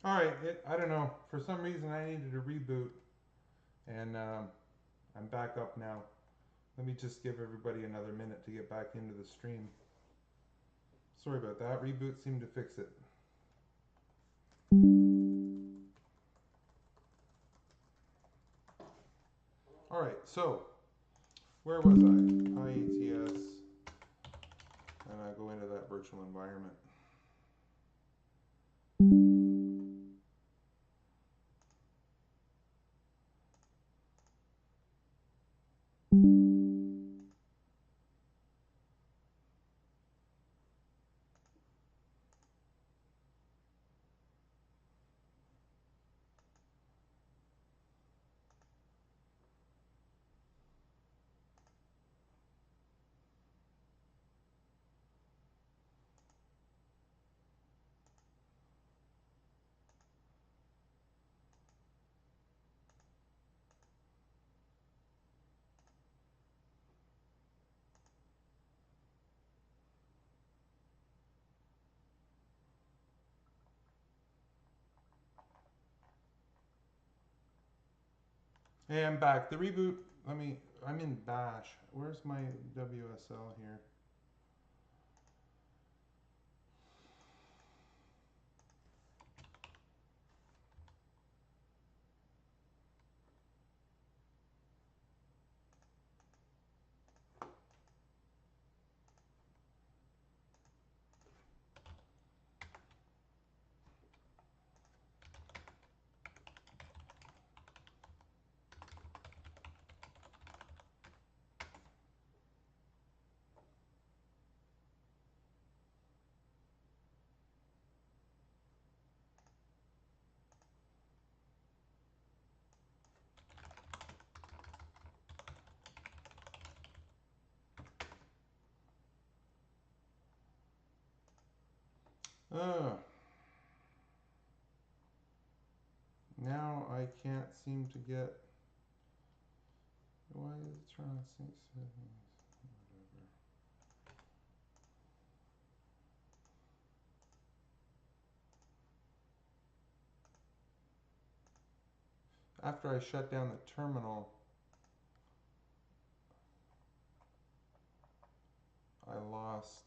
Alright, I don't know. For some reason I needed a reboot, and I'm back up now. Let me just give everybody another minute to get back into the stream. Sorry about that. Reboot seemed to fix it. Alright, so where was I? pyATS, and I go into that virtual environment. Hey, I'm back. The reboot, I'm in Bash. Where's my WSL here? Ugh. Now I can't seem to get. Why is it trying to sync settings? Whatever. After I shut down the terminal, I lost.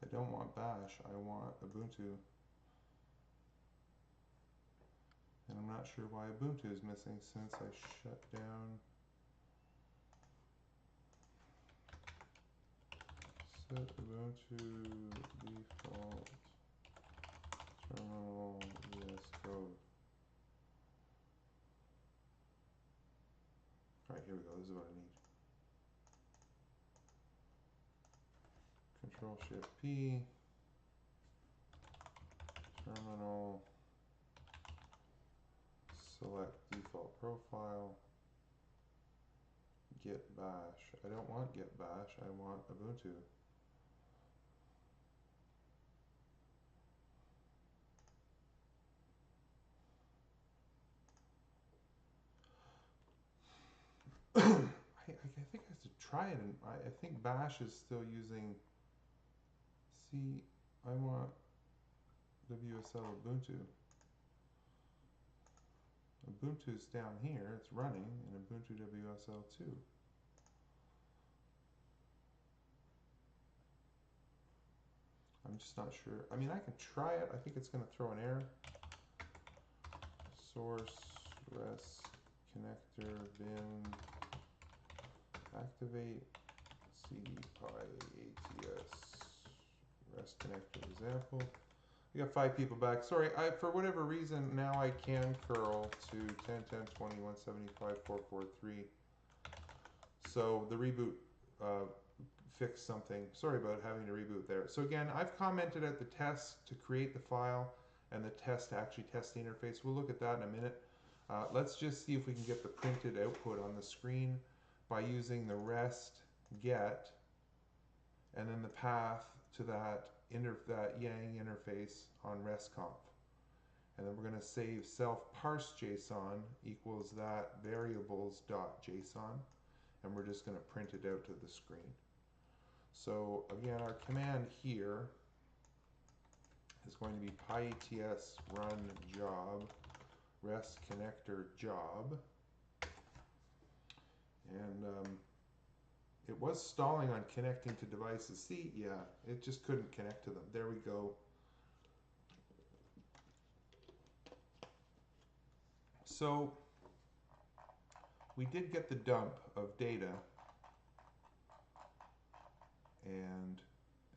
I don't want Bash, I want Ubuntu. And I'm not sure why Ubuntu is missing since I shut down. Set Ubuntu default terminal VS Code. Alright, here we go. This is what I need. Control Shift P. Terminal. Select default profile. Get Bash. I don't want Get Bash. I want Ubuntu. I think I have to try it, and I think Bash is still using. See, I want WSL Ubuntu. Ubuntu's down here, it's running, and Ubuntu WSL 2. I'm just not sure. I mean, I can try it. I think it's going to throw an error. Source, res, connector, bin, activate, cd pyATS, res connector example. We got 5 people back. Sorry, for whatever reason, now I can curl to 10, 10, 20, 175, 443. So the reboot fixed something. Sorry about having to reboot there. So again, I've commented at the test to create the file and the test to actually test the interface. We'll look at that in a minute. Let's just see if we can get the printed output on the screen by using the rest get and then the path to that Yang interface on RESTconf. And then we're going to save self-parse.json equals that variables.json, and we're just going to print it out to the screen. So again, our command here is going to be pyATS run job REST connector job. And it was stalling on connecting to devices. See, yeah, it just couldn't connect to them. There we go. So we did get the dump of data, and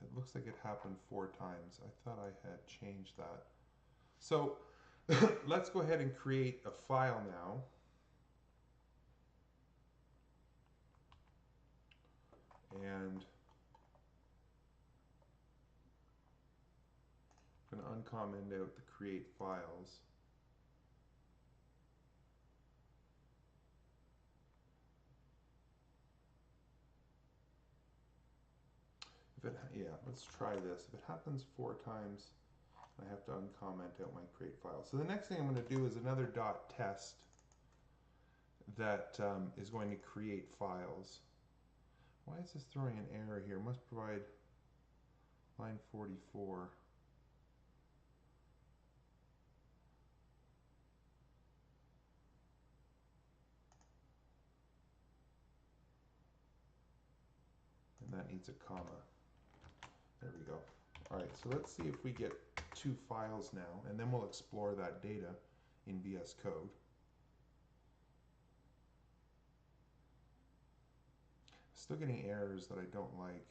it looks like it happened 4 times. I thought I had changed that. So let's go ahead and create a file now. And I'm going to uncomment out the create files. Yeah, let's try this. If it happens 4 times, I have to uncomment out my create file. So the next thing I'm going to do is another .test that is going to create files. Why is this throwing an error here? Must provide line 44. And that needs a comma. There we go. All right, so let's see if we get 2 files now, and then we'll explore that data in VS Code. Still getting errors that I don't like,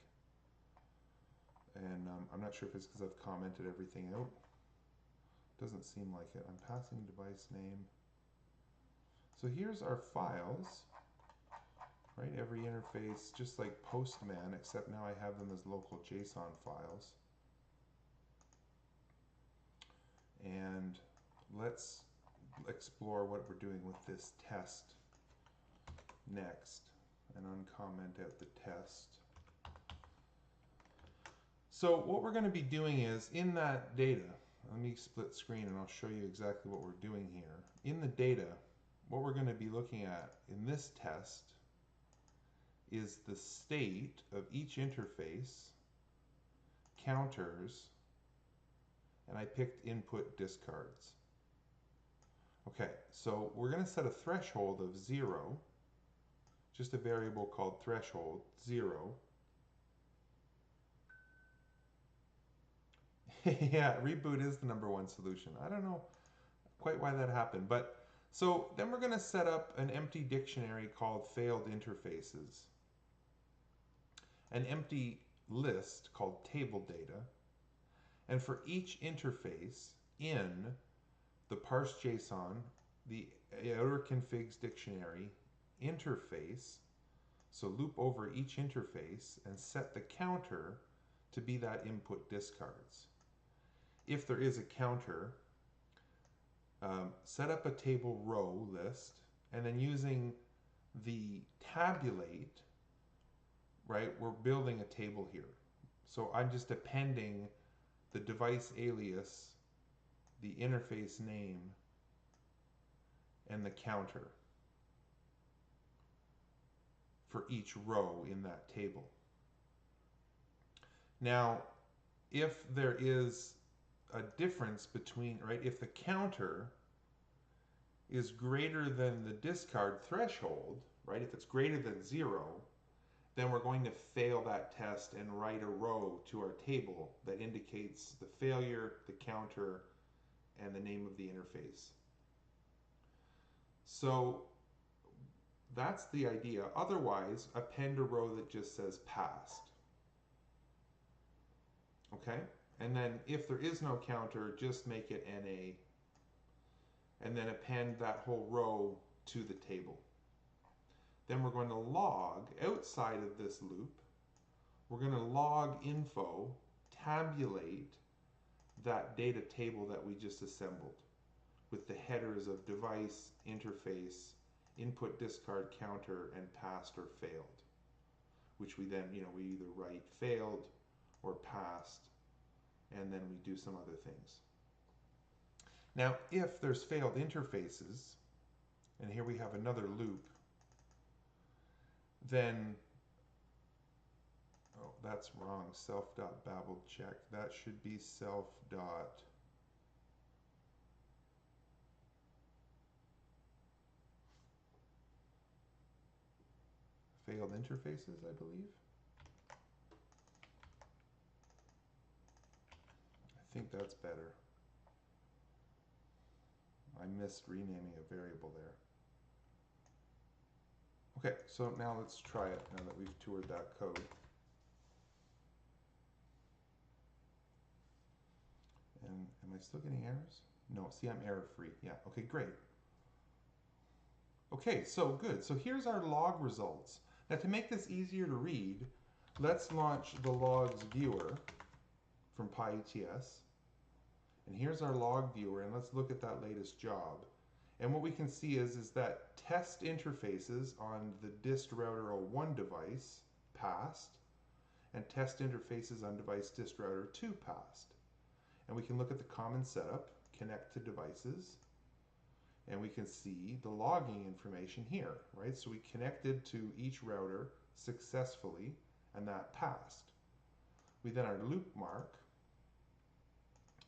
and I'm not sure if it's because I've commented everything out. Doesn't seem like it. I'm passing device name. So here's our files, right? Every interface, just like Postman, except now I have them as local JSON files. And let's explore what we're doing with this test next, and uncomment out the test. So what we're going to be doing is, in that data, let me split screen and I'll show you exactly what we're doing here. In the data, what we're going to be looking at in this test is the state of each interface, counters, and I picked input discards. Okay, so we're going to set a threshold of 0, just a variable called threshold, 0. Yeah, reboot is the #1 solution. I don't know quite why that happened, but so then we're going to set up an empty dictionary called failed interfaces, an empty list called table data, and for each interface in the parse.json, the outer configs dictionary interface, so loop over each interface and set the counter to be that input discards. If there is a counter, set up a table row list, and then using the tabulate, right, we're building a table here. So I'm just appending the device alias, the interface name, and the counter for each row in that table. Now, if there is a difference between, right, if the counter is greater than the discard threshold, right, if it's greater than 0, then we're going to fail that test and write a row to our table that indicates the failure, the counter, and the name of the interface. So that's the idea. Otherwise, append a row that just says passed. Okay? And then if there is no counter, just make it NA, and then append that whole row to the table. Then we're going to log outside of this loop. We're going to log info, tabulate that data table that we just assembled with the headers of device, interface, input, discard, counter, and passed or failed, which we then, we either write failed or passed, and then we do some other things. Now, if there's failed interfaces, and here we have another loop, then, oh, that's wrong, self.babble check. That should be self dot failed interfaces, I believe. I think that's better. I missed renaming a variable there. Okay, so now let's try it now that we've toured that code. And am I still getting errors? No, see, I'm error free. Yeah, okay, great. Okay, so good. So here's our log results. Now to make this easier to read, let's launch the logs viewer from pyATS. And here's our log viewer, and let's look at that latest job. And what we can see is that test interfaces on the dist router 01 device passed, and test interfaces on device dist router 2 passed. And we can look at the common setup, connect to devices, and we can see the logging information here, right? So we connected to each router successfully, and that passed. We then our loop mark,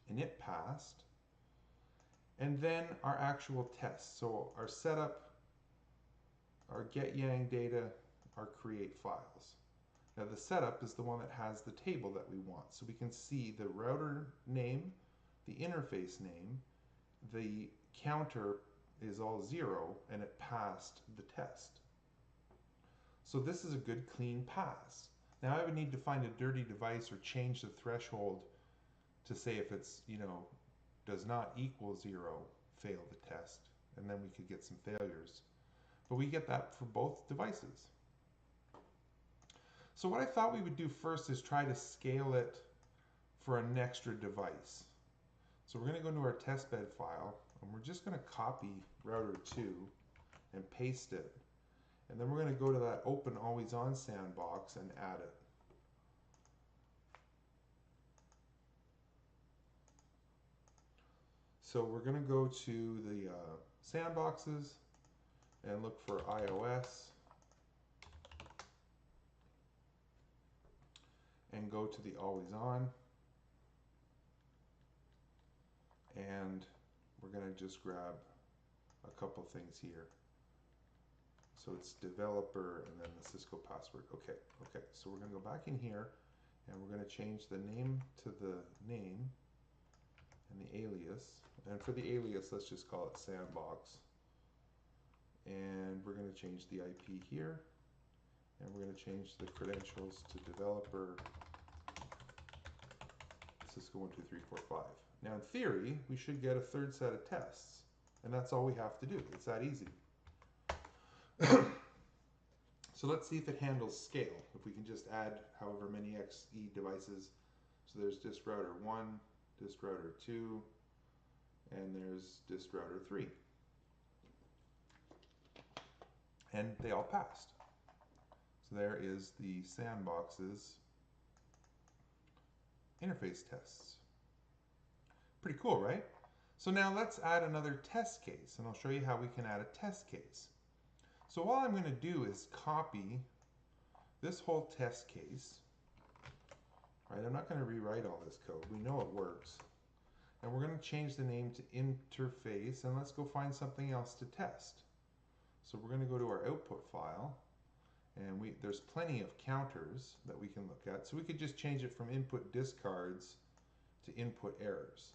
and it passed. And then our actual tests. So our setup, our get yang data, our create files. Now the setup is the one that has the table that we want. So we can see the router name, the interface name, the counter is all 0, and it passed the test. So this is a good clean pass. Now I would need to find a dirty device or change the threshold to say if it's, does not equal 0, fail the test, and then we could get some failures. But we get that for both devices. So what I thought we would do first is try to scale it for an extra device. So we're going to go into our testbed file, and we're just going to copy router 2 and paste it. And then we're going to go to that open always on sandbox and add it. So we're going to go to the sandboxes and look for iOS and go to the always on, and we're going to just grab a couple things here. So it's developer and then the Cisco password. Okay, so we're going to go back in here and we're going to change the name to the name and the alias. And for the alias, let's just call it sandbox. And we're going to change the IP here. And we're going to change the credentials to developer Cisco 1, 2, 3, 4, 5. Now in theory, we should get a third set of tests. And that's all we have to do. It's that easy. So let's see if it handles scale. If we can just add however many XE devices. So there's dist router 1, dist router 2, and there's dist router 3. And they all passed. So there is the sandbox's interface tests. Pretty cool, right? So now let's add another test case, and I'll show you how we can add a test case. So all I'm going to do is copy this whole test case. Right? I'm not going to rewrite all this code. We know it works. And we're going to change the name to interface, and let's go find something else to test. So we're going to go to our output file, and there's plenty of counters that we can look at. So we could just change it from input discards to input errors.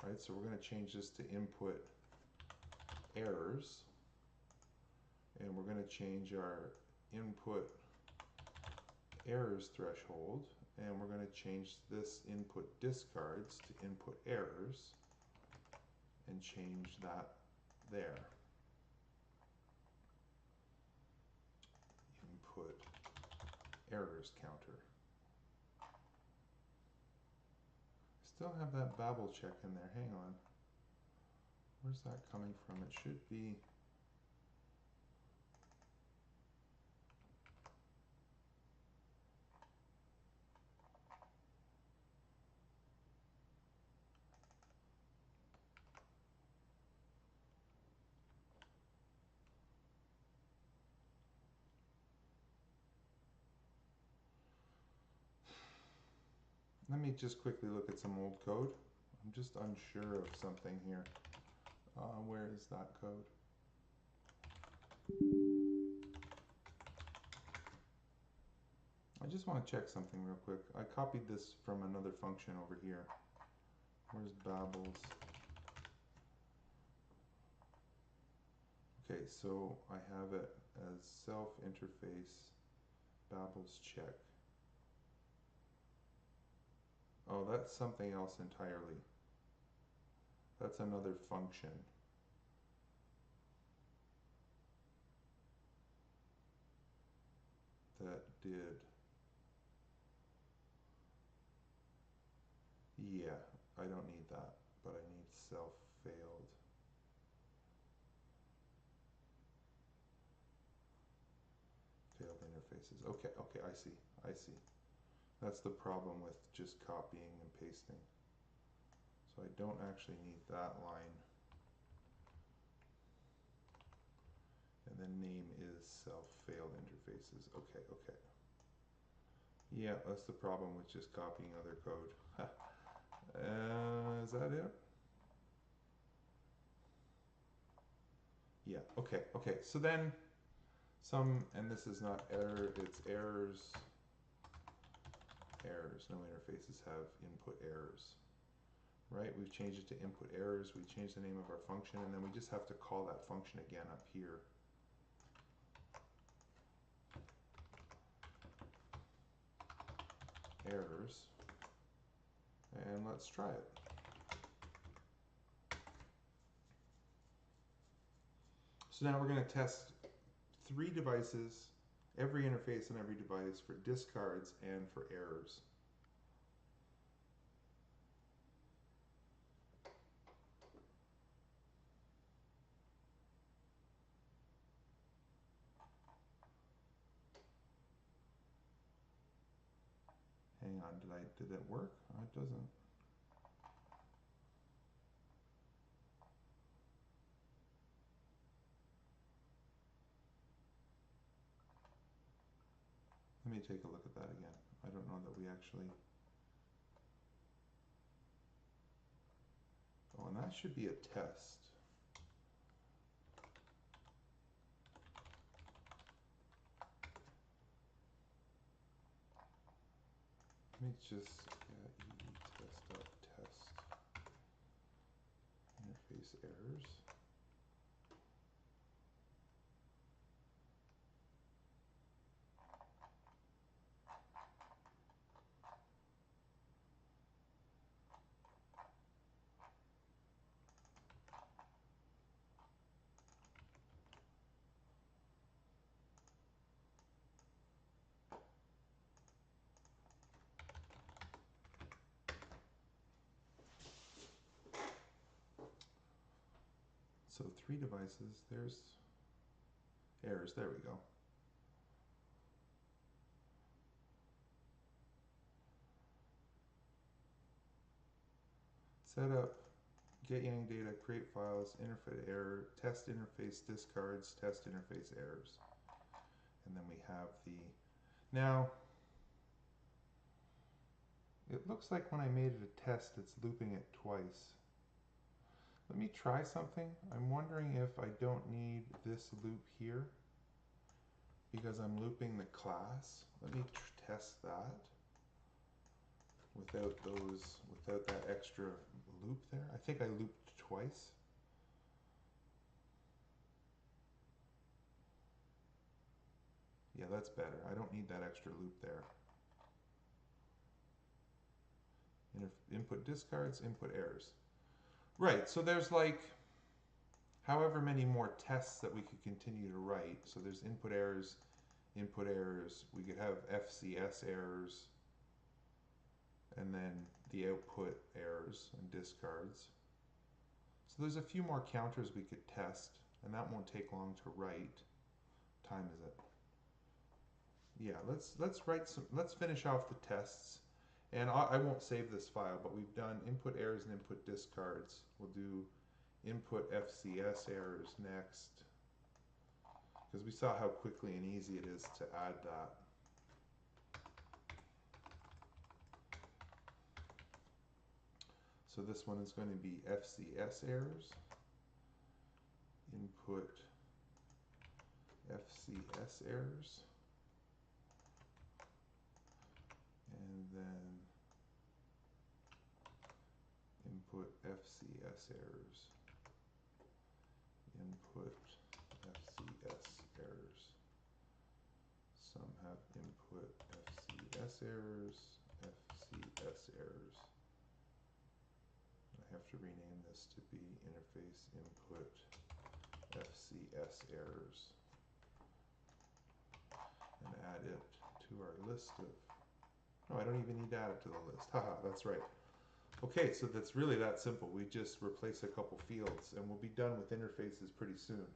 Right? So we're going to change this to input errors, and we're going to change our input errors threshold, and we're going to change this input discards to input errors and change that there. Input errors counter. Still have that babble check in there. Hang on. Where's that coming from? It should be Let me just quickly look at some old code. I'm just unsure of something here. Where is that code? I just want to check something real quick. I copied this from another function over here. Where's Babel's? Okay, so I have it as self interface Babel's check. Oh, that's something else entirely. That's another function. That did. Yeah, I don't need that, but I need self failed. Failed interfaces. Okay, okay, I see. I see. That's the problem with just copying and pasting. So I don't actually need that line. And then name is self-failed interfaces. Okay, okay. Yeah, that's the problem with just copying other code. Is that it? Yeah, okay, okay. So then and this is not error, it's errors. Errors, no interfaces have input errors. Right, we've changed it to input errors, we changed the name of our function, and then we just have to call that function again up here. Errors, and let's try it. So now we're going to test 3 devices, every interface and every device for discards and for errors. Hang on, did it work? Oh, it doesn't. Let me take a look at that again. I don't know that we actually. Oh, and that should be a test. Let me just test.test interface errors. So 3 devices, there's errors, there we go. Set up, get yang data, create files, interface error, test interface discards, test interface errors. And then we have the, now, it looks like when I made it a test, it's looping it twice. Let me try something. I'm wondering if I don't need this loop here because I'm looping the class. Let me test that without that extra loop there. I think I looped twice. Yeah, that's better. I don't need that extra loop there. Input discards, input errors. Right, so there's like however many more tests that we could continue to write. So there's input errors, we could have FCS errors, and then the output errors and discards. So there's a few more counters we could test, and that won't take long to write. What time is it? Yeah, let's finish off the tests. And I won't save this file, but we've done input errors and input discards. We'll do input FCS errors next, because we saw how quickly and easy it is to add that. So this one is going to be FCS errors. Input FCS errors. And then input FCS errors. Input FCS errors. Some have input FCS errors, FCS errors. I have to rename this to be interface input FCS errors and add it to our list of, no, I don't even need to add it to the list. Haha, that's right. Okay, so that's really that simple. We just replace a couple fields and we'll be done with interfaces pretty soon.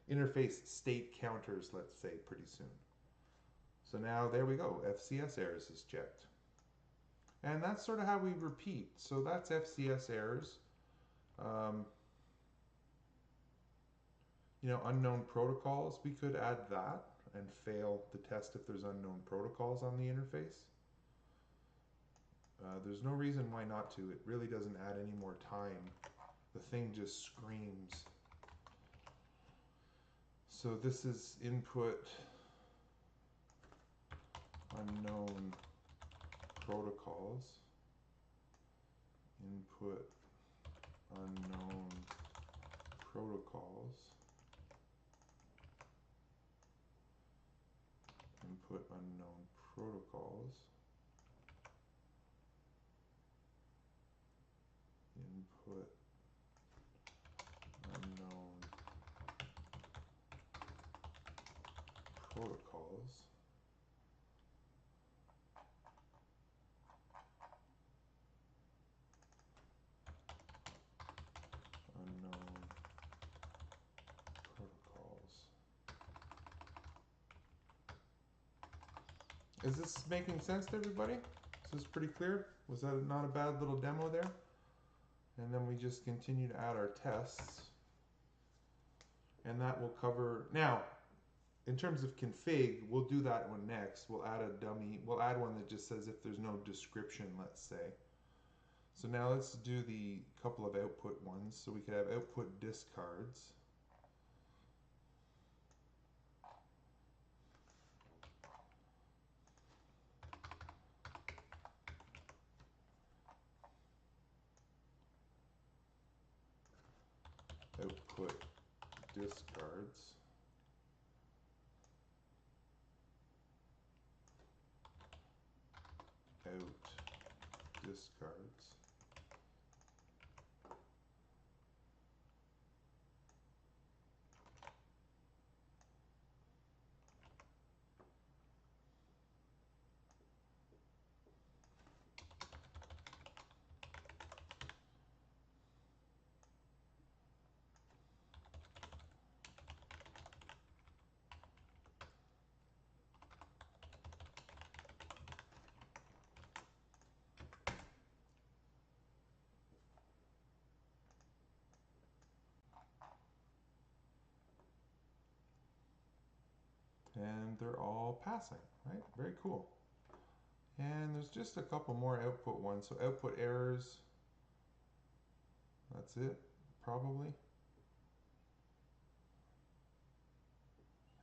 Interface state counters, let's say, pretty soon. So now there we go, FCS errors is checked. And that's sort of how we repeat. So that's FCS errors. You know, unknown protocols, we could add that and fail the test if there's unknown protocols on the interface. There's no reason why not to. It really doesn't add any more time. The thing just screams. So this is input unknown protocols. Input unknown protocols. Input unknown protocols. Input unknown protocols. Unknown protocols. Is this making sense to everybody? Is this pretty clear? Was that not a bad little demo there? And then we just continue to add our tests. And that will cover, now, in terms of config, we'll do that one next. We'll add a dummy, we'll add one that just says if there's no description, let's say. So now let's do the couple of output ones. So we could have output discards. Output discards. Out discards. And they're all passing, right? Very cool. And there's just a couple more output ones. So output errors, that's it, probably.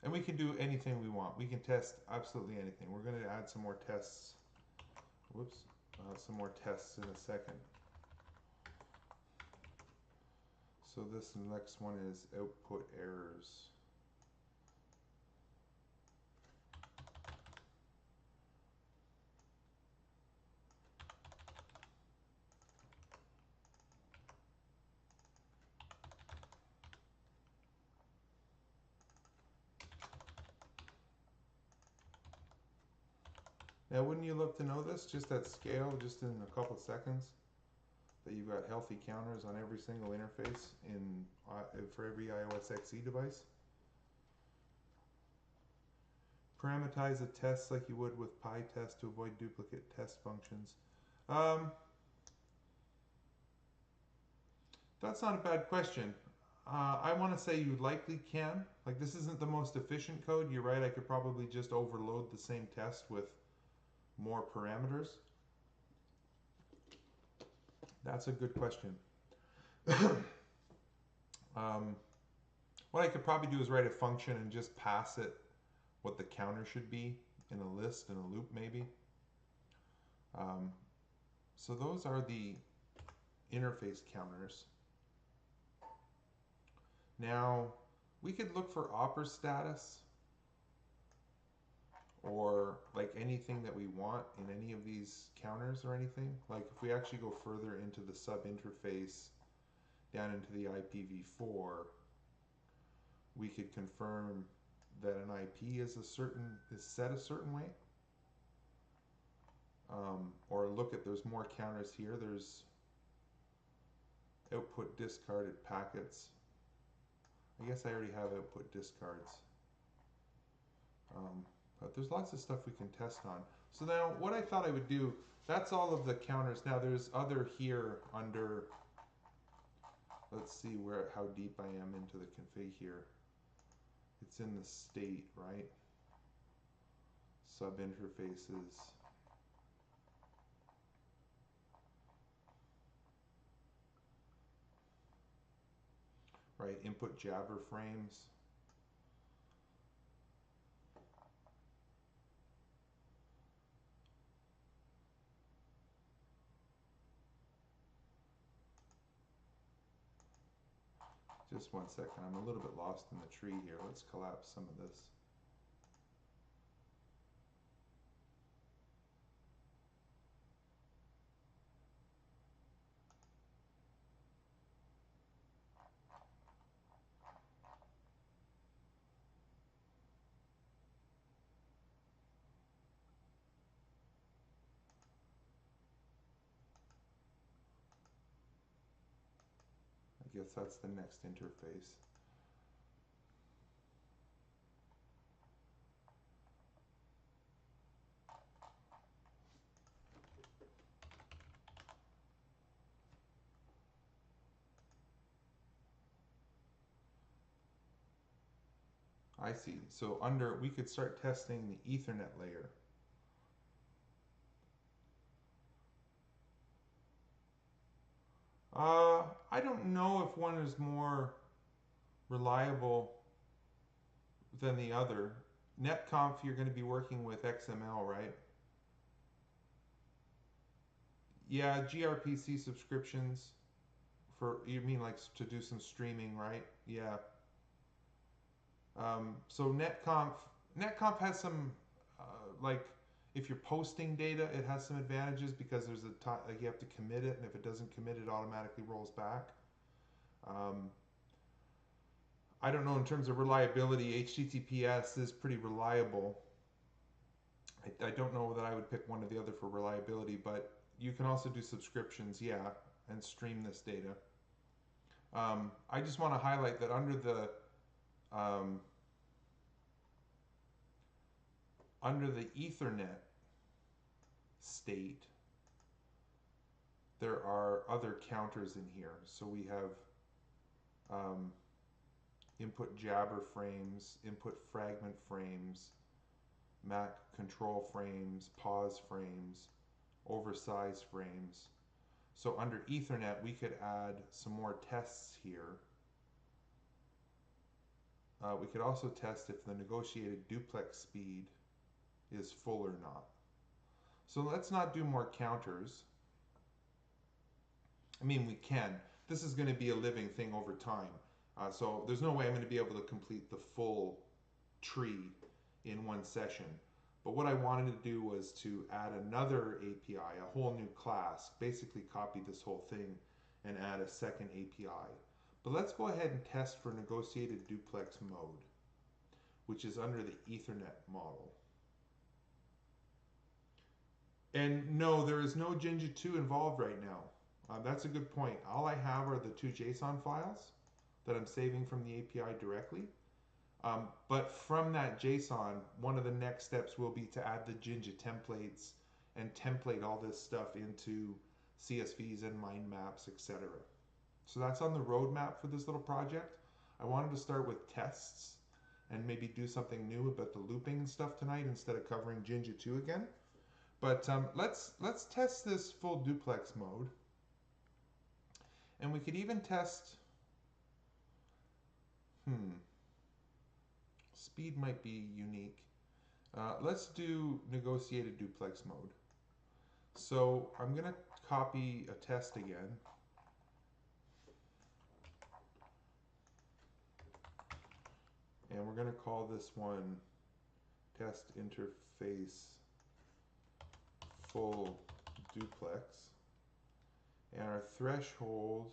And we can do anything we want. We can test absolutely anything. We're going to add some more tests. Whoops, some more tests in a second. So this next one is output errors. Now, wouldn't you love to know this, just at scale, just in a couple of seconds, that you've got healthy counters on every single interface for every iOS XE device? Parameterize the tests like you would with pyATS to avoid duplicate test functions. That's not a bad question. I want to say you likely can. Like, this isn't the most efficient code. You're right, I could probably just overload the same test with more parameters. That's a good question. um, what I could probably do is write a function and just pass it what the counter should be in a list, in a loop maybe. Um, so those are the interface counters. Now, we could look for opera status or like anything that we want in any of these counters or anything. Like if we actually go further into the sub interface down into the IPv4, we could confirm that an IP is set a certain way. Or look at, there's more counters here. There's output discarded packets. I guess I already have output discards. But there's lots of stuff we can test on. So now what I thought I would do, that's all of the counters. Now there's other here under, let's see how deep I am into the config here. It's in the state, right? Sub interfaces. Right, input jabber frames. Just one second, I'm a little bit lost in the tree here. Let's collapse some of this. I guess that's the next interface. I see. So we could start testing the Ethernet layer. I don't know if one is more reliable than the other. NetConf, you're going to be working with XML, right? Yeah, gRPC subscriptions you mean like to do some streaming, right? Yeah. So NetConf has some, like, if you're posting data, it has some advantages because there's a time, like you have to commit it, and if it doesn't commit, it automatically rolls back. I don't know in terms of reliability. HTTPS is pretty reliable. I don't know that I would pick one or the other for reliability, but you can also do subscriptions, yeah, and stream this data. I just want to highlight that under the Ethernet state, there are other counters in here. So we have input jabber frames, input fragment frames, MAC control frames, pause frames, oversize frames. So under Ethernet, we could add some more tests here. We could also test if the negotiated duplex speed is full or not. So let's not do more counters. I mean, we can. This is going to be a living thing over time. So there's no way I'm going to be able to complete the full tree in one session. But what I wanted to do was to add another API, a whole new class, basically copy this whole thing and add a second API. But let's go ahead and test for negotiated duplex mode, which is under the Ethernet model. And no, there is no Jinja 2 involved right now. That's a good point. All I have are the two JSON files that I'm saving from the API directly. But from that JSON, one of the next steps will be to add the Jinja templates and template all this stuff into CSVs and mind maps, etc. So that's on the roadmap for this little project. I wanted to start with tests and maybe do something new about the looping and stuff tonight instead of covering Jinja 2 again. But let's test this full duplex mode. And we could even test, speed might be unique. Let's do negotiated duplex mode. So I'm going to copy a test again. And we're going to call this one test interface full duplex. And our threshold,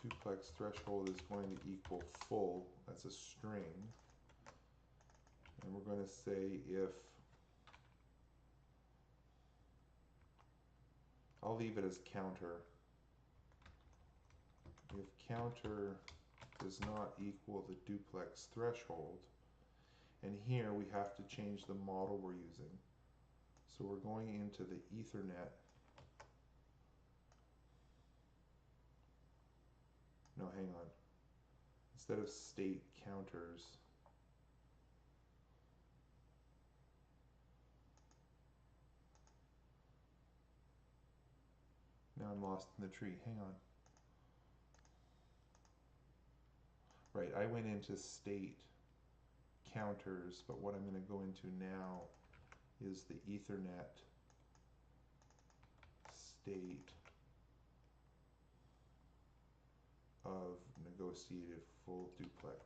duplex threshold, is going to equal full. That's a string. And we're going to say if, I'll leave it as counter. If counter does not equal the duplex threshold, and here we have to change the model we're using. So we're going into the Ethernet. No, hang on. Instead of state counters, now I'm lost in the tree. Hang on. Right, I went into state counters, but what I'm going to go into now is the Ethernet state of negotiated full duplex.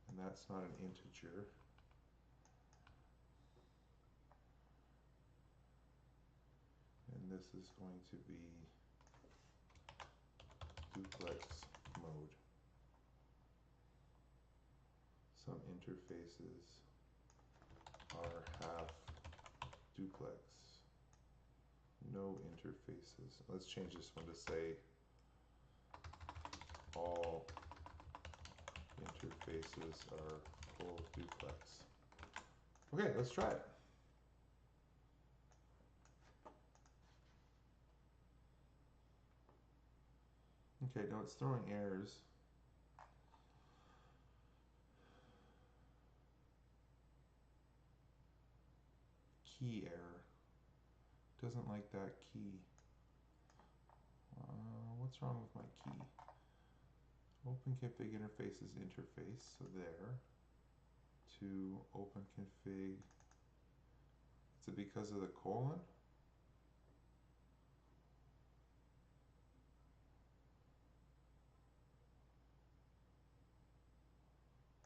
And that's not an integer. And this is going to be duplex mode. Some interfaces are half duplex. No interfaces. Let's change this one to say all interfaces are full duplex. Okay, let's try it. Okay, now it's throwing errors. Key error. Doesn't like that key. What's wrong with my key? Open config interfaces interface, so there. To open config. Is it because of the colon?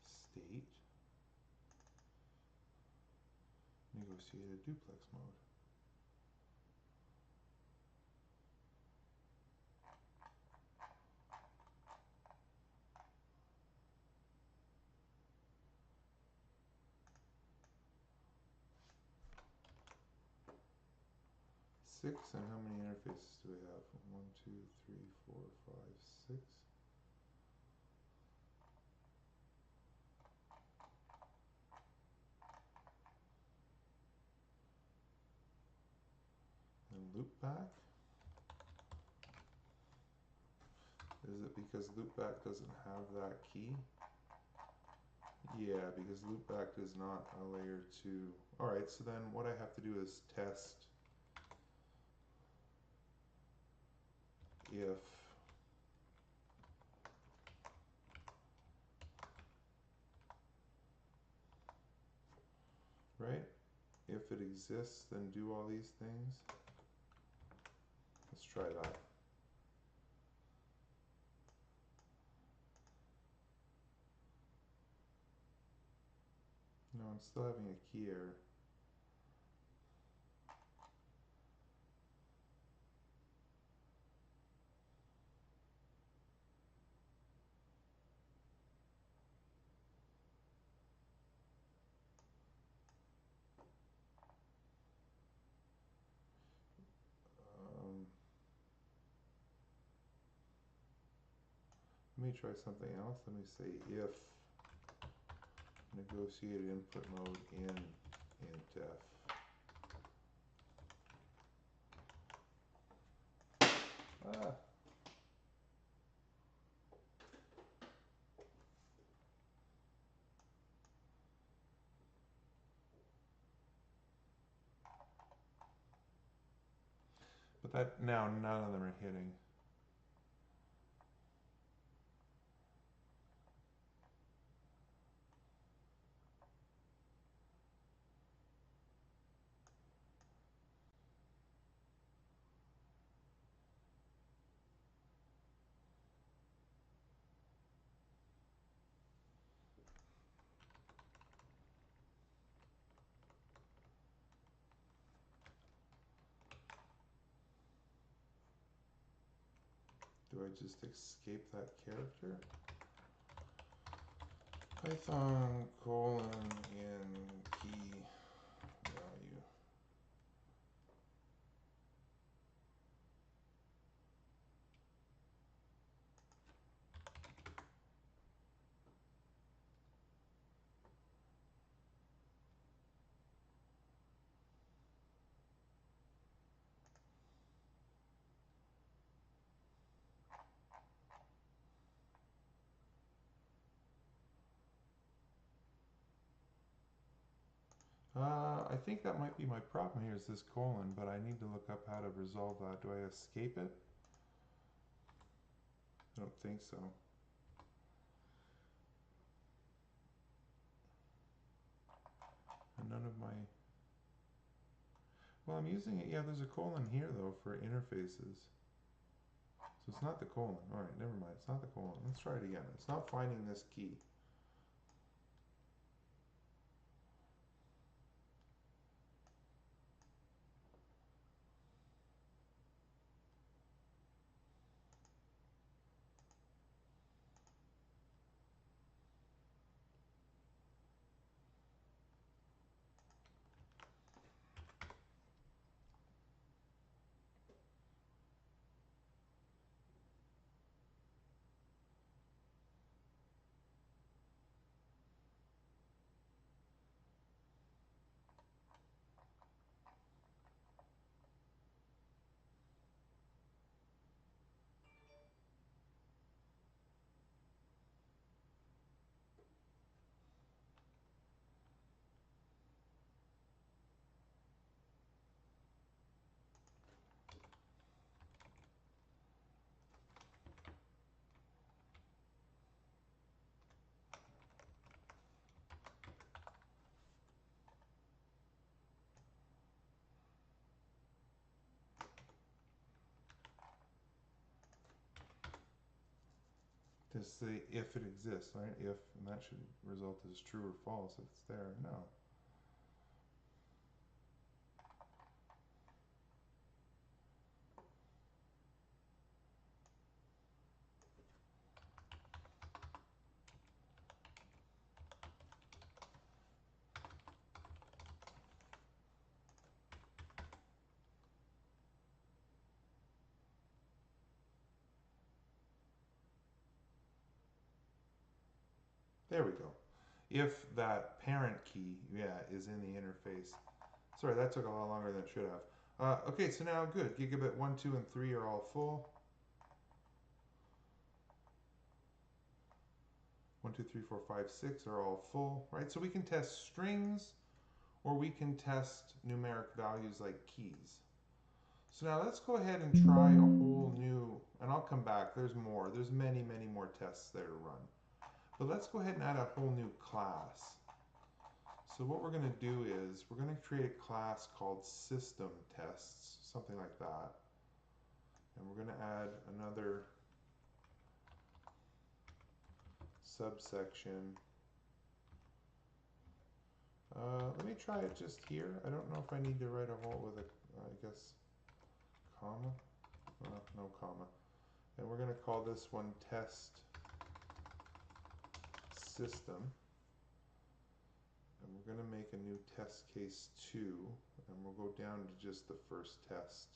State. Negotiated duplex mode. Six, and how many interfaces do we have? 1, 2, 3, 4, 5, 6. And loopback. Is it because loopback doesn't have that key? Yeah, because loopback is not a layer 2. Alright, so then what I have to do is test if right? If it exists, then do all these things. Let's try that. No, I'm still having a key error. Let me try something else. Let me say if negotiated input mode in intdef. Ah. that now none of them are hitting. Do I just escape that character? Python colon in key value. I think that might be my problem here is this colon, but I need to look up how to resolve that. Do I escape it? I don't think so. And none of my... Well, I'm using it. Yeah, there's a colon here, though, for interfaces. So it's not the colon. All right, never mind. It's not the colon. Let's try it again. It's not finding this key. Just say if it exists, right? If, and that should result as true or false if it's there. No. There we go. If that parent key, yeah, is in the interface. Sorry, that took a lot longer than it should have. Okay, so now good. Gigabit 1, 2, and 3 are all full. 1, 2, 3, 4, 5, 6 are all full, right? So we can test strings or we can test numeric values like keys. So now let's go ahead and try a whole new, and I'll come back, there's more. There's many, many more tests there to run. But let's go ahead and add a whole new class. So what we're going to do is we're going to create a class called system tests, something like that. And we're going to add another subsection. Let me try it just here. I don't know if I need to write a whole with a, I guess, comma. No comma. And we're going to call this one test system. And we're going to make a new test case 2, and we'll go down to just the first test.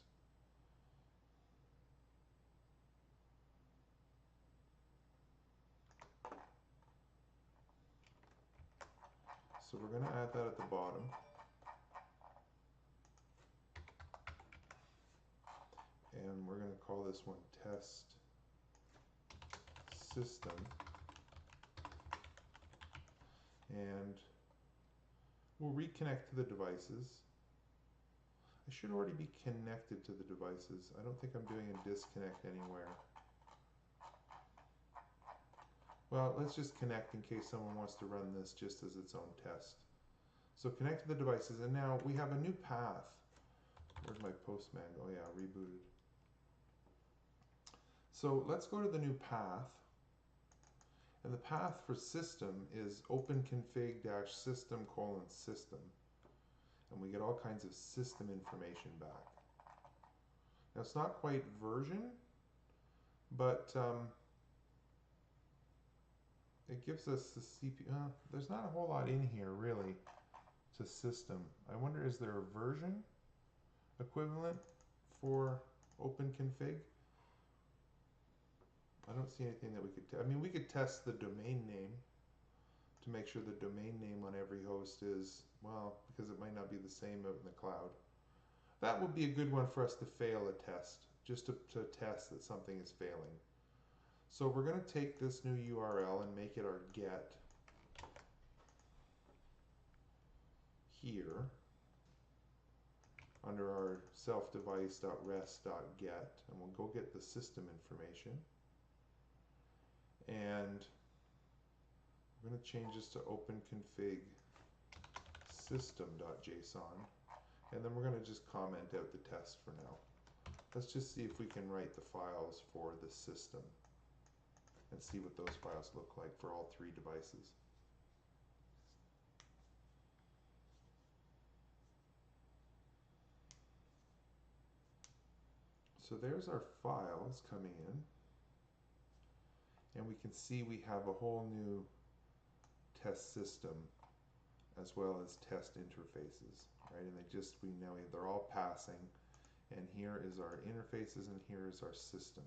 So we're going to add that at the bottom. And we're going to call this one test system. And we'll reconnect to the devices. I should already be connected to the devices. I don't think I'm doing a disconnect anywhere. Well, let's just connect in case someone wants to run this just as its own test. So connect to the devices, and now we have a new path. Where's my postman? Oh yeah, rebooted. So let's go to the new path. And the path for system is openconfig-system:system. And we get all kinds of system information back. Now it's not quite version, but it gives us the CPU. There's not a whole lot in here really to system. I wonder, is there a version equivalent for openconfig? I don't see anything that we could, I mean, we could test the domain name to make sure the domain name on every host is, well, because it might not be the same out in the cloud. That would be a good one for us to fail a test, just to test that something is failing. So we're going to take this new URL and make it our get here under our self-device.rest.get, and we'll go get the system information. And we're going to change this to openconfig system.json, and then we're going to just comment out the test for now. Let's just see if we can write the files for the system and see what those files look like for all three devices. So there's our files coming in, and we can see we have a whole new test system as well as test interfaces, right? And they're all passing, and here is our interfaces and here is our system.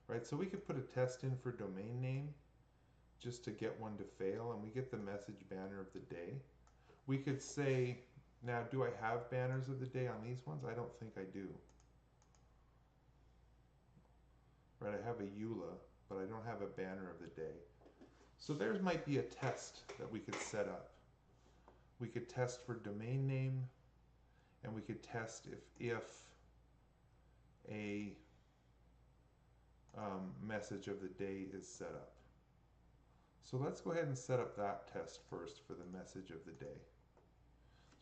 Right, so we could put a test in for domain name just to get one to fail, and we get the message banner of the day. We could say, now, do I have banners of the day on these ones? I don't think I do. Right, I have a EULA, but I don't have a banner of the day. So there might be a test that we could set up. We could test for domain name, and we could test if a message of the day is set up. So let's go ahead and set up that test first for the message of the day.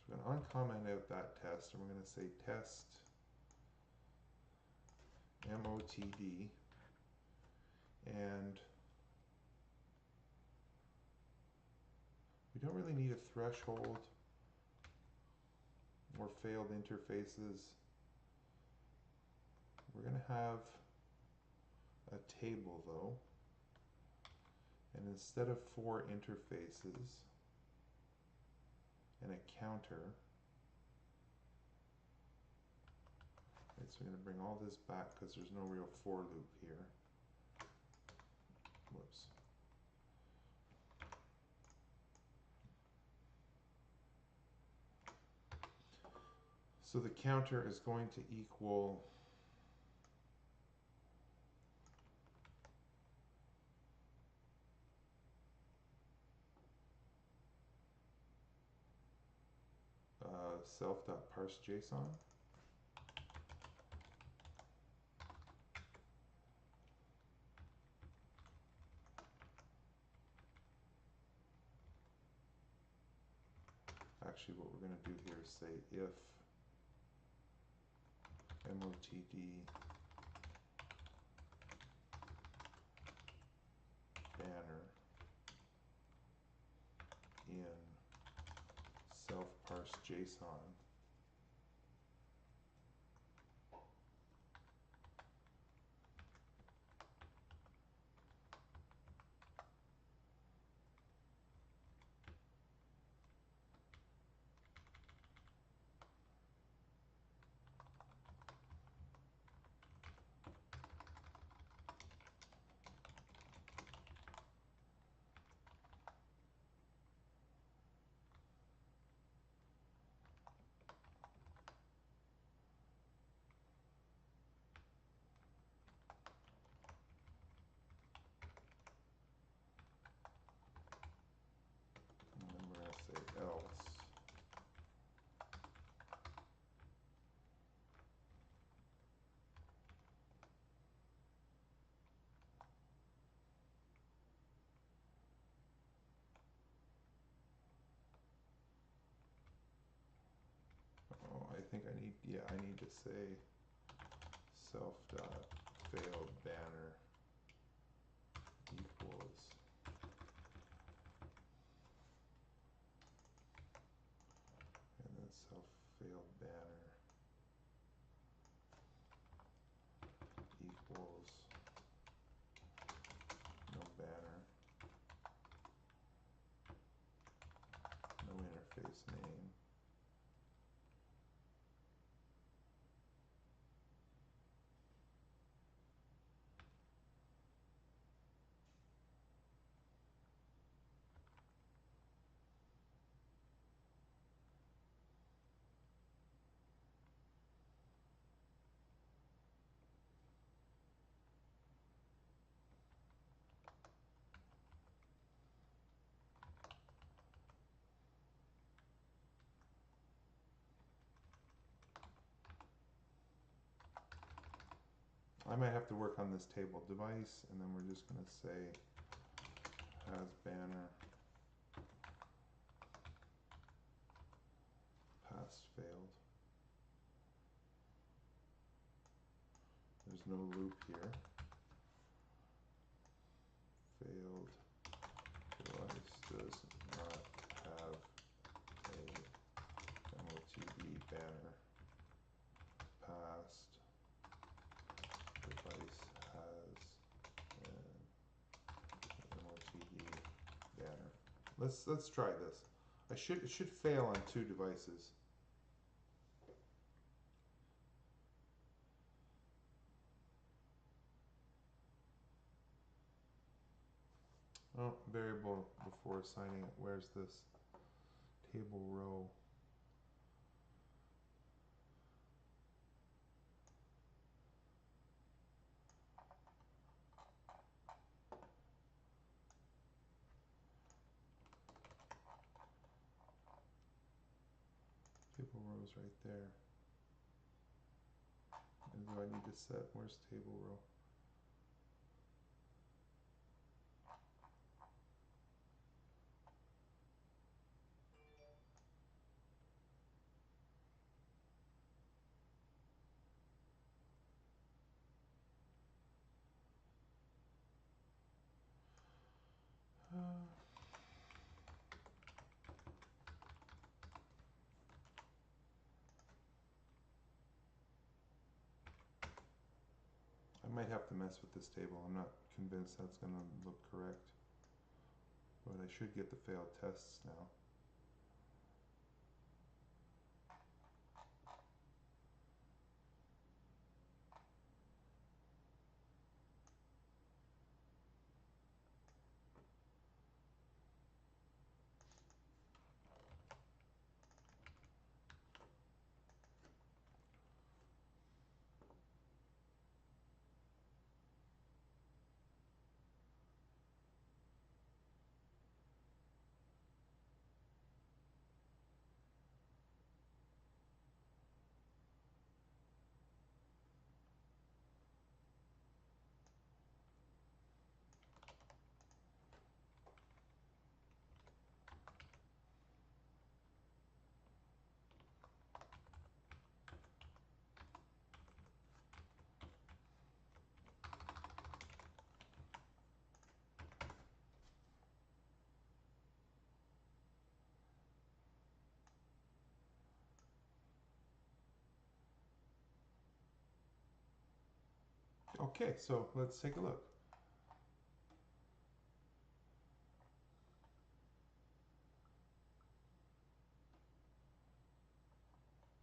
So we're going to uncomment out that test, and we're going to say test MOTD, and we don't really need a threshold or failed interfaces. We're going to have a table though, and instead of 4 interfaces and a counter, right, so we're going to bring all this back because there's no real for loop here. Whoops. So the counter is going to equal self.parseJSON. Actually, what we're going to do here is say if MOTD banner in self-parse.json yeah, I need to say self dot failed banner equals and then self failed banner equals no banner, no interface name. I might have to work on this table device, and then we're just going to say has banner pass failed. There's no loop here. Failed device does not have a MOTD banner. Passed device has an MOTD banner. Let's try this. It should fail on 2 devices. Oh, variable before assigning it. Where's this table row? Table row's right there. And do I need to set, where's table row? I might have to mess with this table. I'm not convinced that's going to look correct. But I should get the failed tests now. Okay, so let's take a look.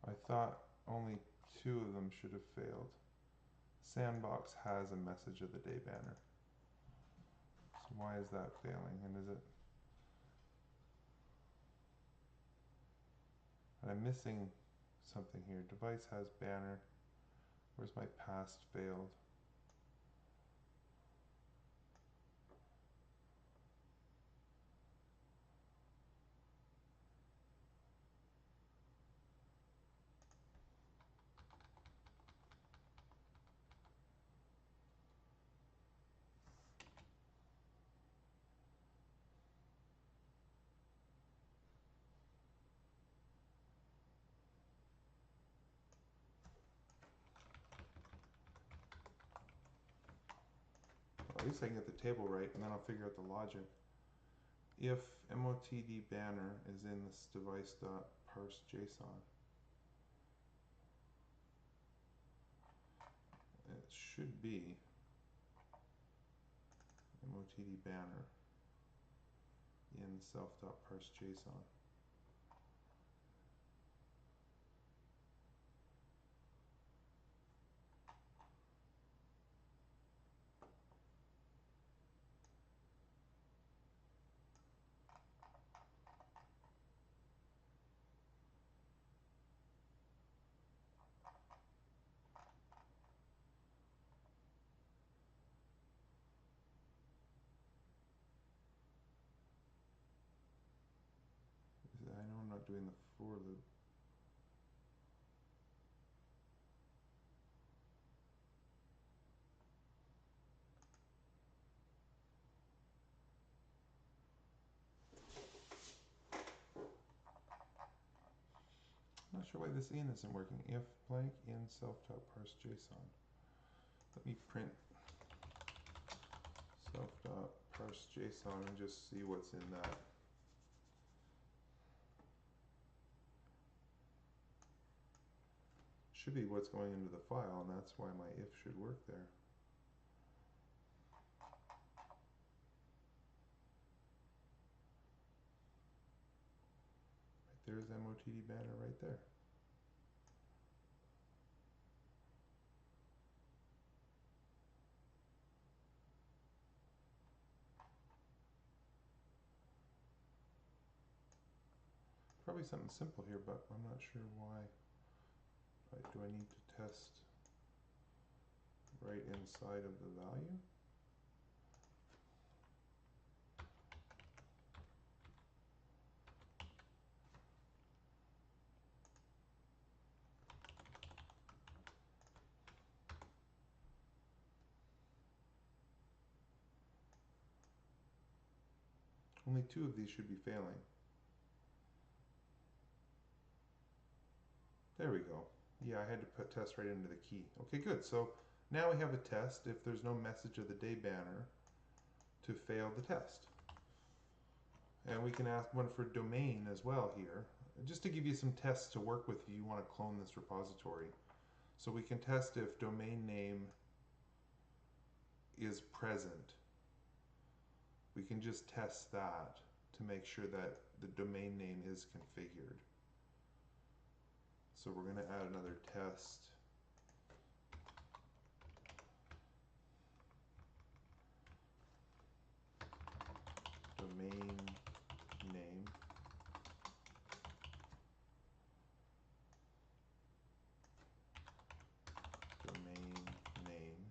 I thought only 2 of them should have failed. Sandbox has a message of the day banner. So why is that failing? And is it? And I'm missing something here. Device has banner. Where's my past failed? At least I can get the table right, and then I'll figure out the logic. If motd banner is in this device.parseJSON, it should be motd banner in self.parseJSON. I know I'm not doing the for loop. I'm not sure why this in isn't working. If blank in self.parseJSON. Let me print self.parseJSON and just see what's in that. Should be what's going into the file, and that's why my if should work there. Right there's motd banner right there. Probably something simple here, but I'm not sure why. Do I need to test right inside of the value? Only 2 of these should be failing. There we go. Yeah, I had to put test right into the key. Okay, good. So now we have a test if there's no message of the day banner to fail the test. And we can ask one for domain as well here, just to give you some tests to work with if you want to clone this repository. So we can test if domain name is present. We can just test that to make sure that the domain name is configured. So we're going to add another test. Domain name. Domain name.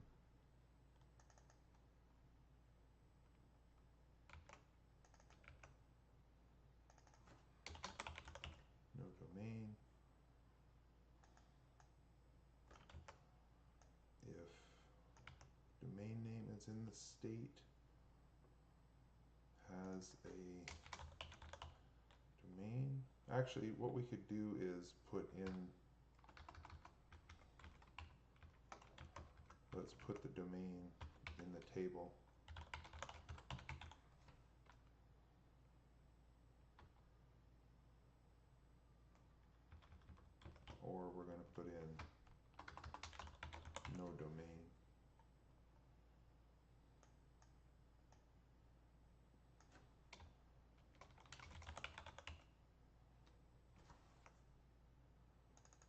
No domain. If domain name is in the state, has a domain. Actually, what we could do is put in, let's put the domain in the table. Or we're going to put in no domain.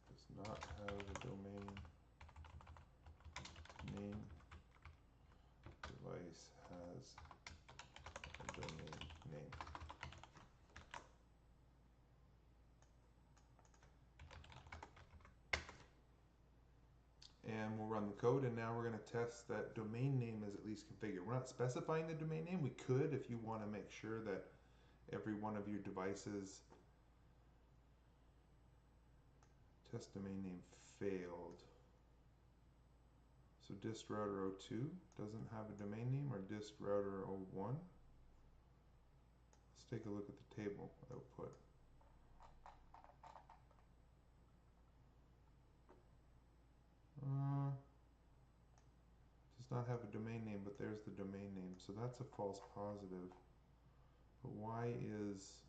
Does not have a domain name. Device has a domain name. And we'll run the code, and now we're going to test that domain name is at least configured. We're not specifying the domain name. We could if you want to make sure that every one of your devices test domain name failed. So dist router 02 doesn't have a domain name, or dist router 01. Let's take a look at the table output. Does not have a domain name, but there's the domain So that's a false positive. But why is...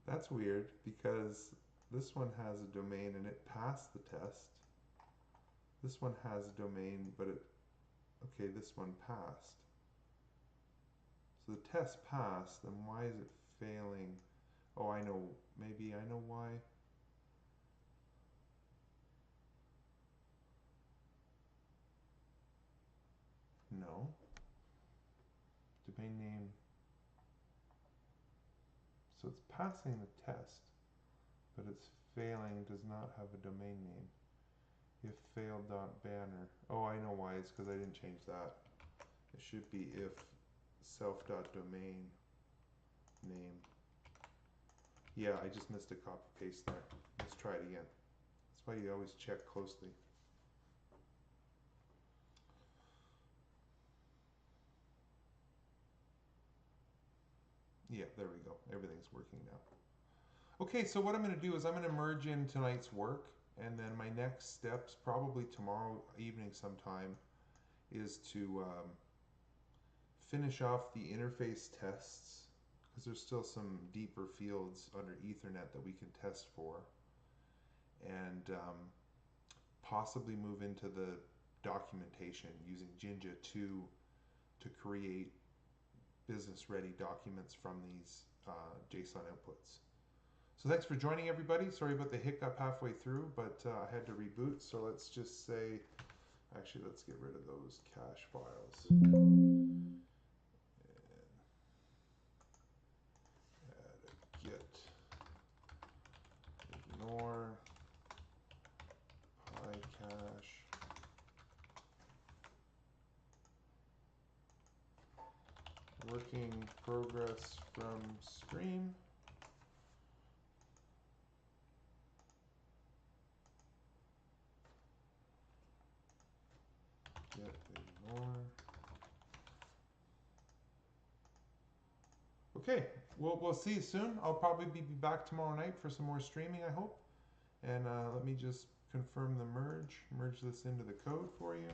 That's weird because this one has a domain and it passed the test. This one has a domain, but it... Okay, this one passed. So the test passed, then why is it failing? Oh, I know. Maybe I know why. No. Domain name. So it's passing the test, but it's failing, does not have a domain name. If failed.banner. Oh, I know why. It's because I didn't change that. It should be if self.domain name. Yeah, I just missed a copy paste there. Let's try it again. That's why you always check closely. Yeah, there we go. Everything's working now. Okay, so what I'm going to do is I'm going to merge in tonight's work, and then my next steps, probably tomorrow evening sometime, is to finish off the interface tests, because there's still some deeper fields under Ethernet that we can test for, and possibly move into the documentation using Jinja to create business-ready documents from these JSON outputs. So thanks for joining, everybody. Sorry about the hiccup halfway through, but I had to reboot. So let's just say, actually, let's get rid of those cache files. And add a git ignore pycache working progress from stream. Git ignore. Okay, we'll see you soon. I'll probably be back tomorrow night for some more streaming, I hope. And let me just confirm the merge this into the code for you.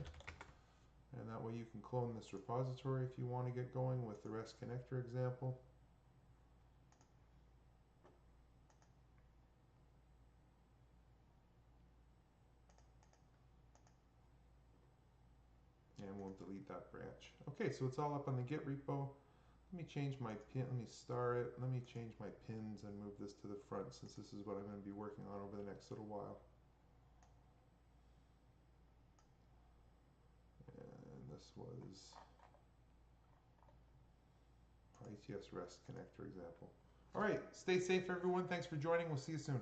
And that way you can clone this repository if you want to get going with the REST connector example. And we'll delete that branch. Okay, so it's all up on the Git repo. Let me change my pin, let me star it, let me change my pins and move this to the front since this is what I'm going to be working on over the next little while. And this was pyATS REST connector example. All right, stay safe everyone. Thanks for joining. We'll see you soon.